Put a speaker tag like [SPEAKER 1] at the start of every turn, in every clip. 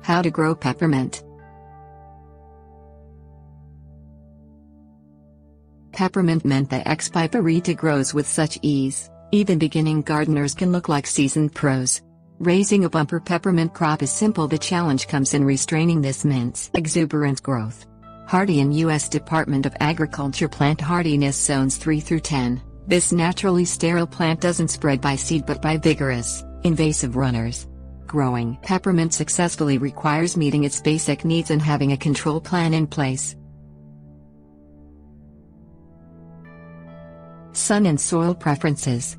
[SPEAKER 1] How to grow peppermint. Peppermint Mentha x piperita grows with such ease, even beginning gardeners can look like seasoned pros. Raising a bumper peppermint crop is simple. The challenge comes in restraining this mint's exuberant growth. Hardy in U.S. Department of Agriculture plant hardiness zones 3 through 10. This naturally sterile plant doesn't spread by seed but by vigorous, invasive runners. Growing peppermint successfully requires meeting its basic needs and having a control plan in place. Sun and soil preferences.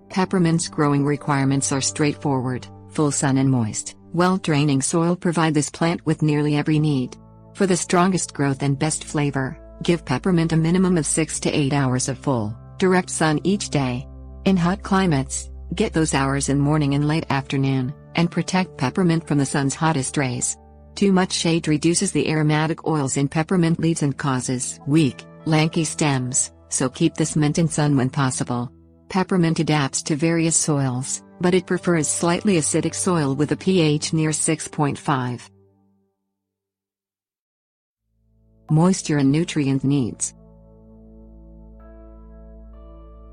[SPEAKER 1] Peppermint's growing requirements are straightforward. Full sun and moist, well-draining soil provide this plant with nearly every need. For the strongest growth and best flavor, give peppermint a minimum of 6 to 8 hours of full, direct sun each day. In hot climates, get those hours in morning and late afternoon, and protect peppermint from the sun's hottest rays. Too much shade reduces the aromatic oils in peppermint leaves and causes weak, lanky stems, so keep this mint in sun when possible. Peppermint adapts to various soils, but it prefers slightly acidic soil with a pH near 6.5. Moisture and nutrient needs.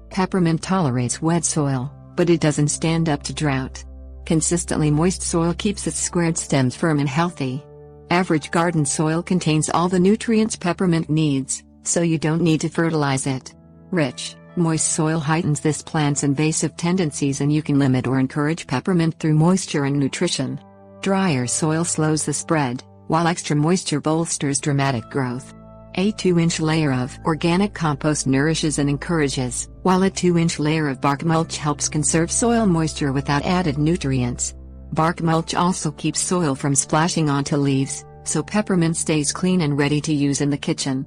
[SPEAKER 1] Peppermint tolerates wet soil, but it doesn't stand up to drought. Consistently moist soil keeps its squared stems firm and healthy. Average garden soil contains all the nutrients peppermint needs, so you don't need to fertilize it. Rich, moist soil heightens this plant's invasive tendencies and you can limit or encourage peppermint through moisture and nutrition. Drier soil slows the spread, while extra moisture bolsters dramatic growth. A 2-inch layer of organic compost nourishes and encourages, while a 2-inch layer of bark mulch helps conserve soil moisture without added nutrients. Bark mulch also keeps soil from splashing onto leaves, so peppermint stays clean and ready to use in the kitchen.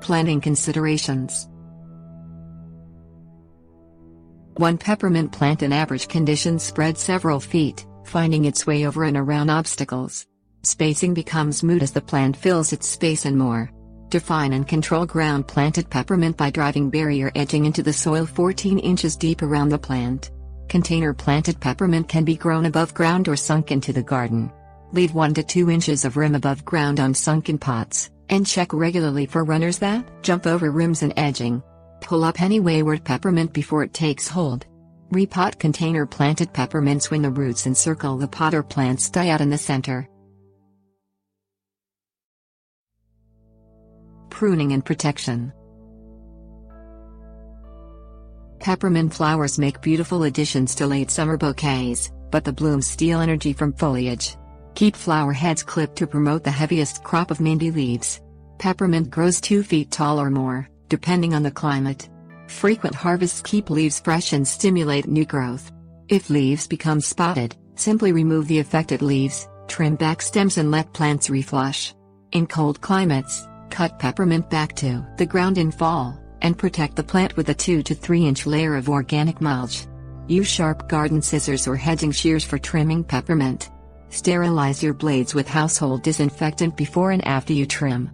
[SPEAKER 1] Planting considerations. One peppermint plant in average conditions spreads several feet, finding its way over and around obstacles. Spacing becomes moot as the plant fills its space and more. Define and control ground planted peppermint by driving barrier edging into the soil 14 inches deep around the plant. Container planted peppermint can be grown above ground or sunk into the garden. Leave 1 to 2 inches of rim above ground on sunken pots, and check regularly for runners that jump over rims and edging. Pull up any wayward peppermint before it takes hold. Repot container planted peppermints when the roots encircle the pot or plants die out in the center. Pruning and protection. Peppermint flowers make beautiful additions to late summer bouquets, but the blooms steal energy from foliage. Keep flower heads clipped to promote the heaviest crop of minty leaves. Peppermint grows 2 feet tall or more, depending on the climate. Frequent harvests keep leaves fresh and stimulate new growth. If leaves become spotted, simply remove the affected leaves, trim back stems and let plants reflush. In cold climates, cut peppermint back to the ground in fall, and protect the plant with a 2 to 3 inch layer of organic mulch. Use sharp garden scissors or hedging shears for trimming peppermint. Sterilize your blades with household disinfectant before and after you trim.